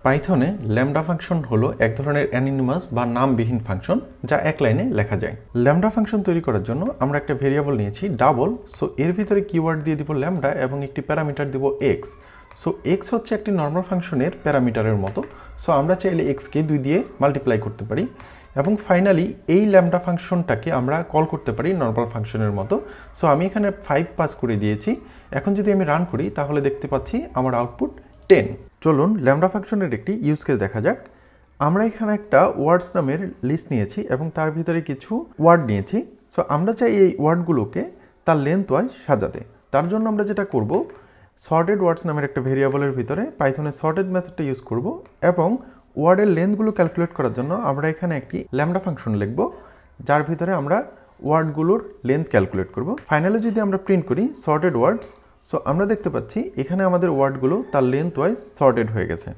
পাইথনে lambda function হলো এক ধরনের অ্যানোনিমাস বা নামবিহীন ফাংশন যা এক লাইনে লেখা যায়। ল্যামডা ফাংশন তৈরি করার জন্য আমরা একটা ভেরিয়েবল নিয়েছি ডাবল। সো এর ভিতরে কিওয়ার্ড দিয়ে দিব ল্যামডা এবং একটি প্যারামিটার দিব এক্স। সো এক্স হচ্ছে একটি নর্মাল ফাংশনের প্যারামিটারের মতো। সো আমরা চাইলে এক্সকে 2 দিয়ে মাল্টিপ্লাই করতে পারি এবং ফাইনালি এই ল্যামডা ফাংশনটাকে আমরা কল করতে পারি নর্মাল ফাংশনের মতো। সো আমি এখানে 5 পাস করে দিয়েছি। এখন যদি আমি রান করি তাহলে দেখতে পাচ্ছি আমার আউটপুট 10। চলুন ল্যামডা ফাংশনের একটি ইউজ কেস দেখা যাক। আমরা এখানে একটা ওয়ার্ডস নামের লিস্ট নিয়েছি এবং তার ভিতরে কিছু ওয়ার্ড নিয়েছি। সো আমরা চাই এই ওয়ার্ডগুলোকে তার লেন্থ ওয়াইজ সাজাতে। তার জন্য আমরা যেটা করব, সর্টেড ওয়ার্ডস নামের একটা ভেরিয়েবলের ভিতরে পাইথনের সর্টেড মেথডটা ইউজ করব এবং ওয়ার্ডের লেন্থগুলো ক্যালকুলেট করার জন্য আমরা এখানে একটি ল্যামডা ফাংশন লিখব, যার ভিতরে আমরা ওয়ার্ডগুলোর লেন্থ ক্যালকুলেট করব। ফাইনালি যদি আমরা প্রিন্ট করি সর্টেড ওয়ার্ডস, সো আমরা দেখতে পাচ্ছি এখানে আমাদের ওয়ার্ডগুলো তার লেন্থ ওয়াইজ সর্টেড হয়ে গেছে।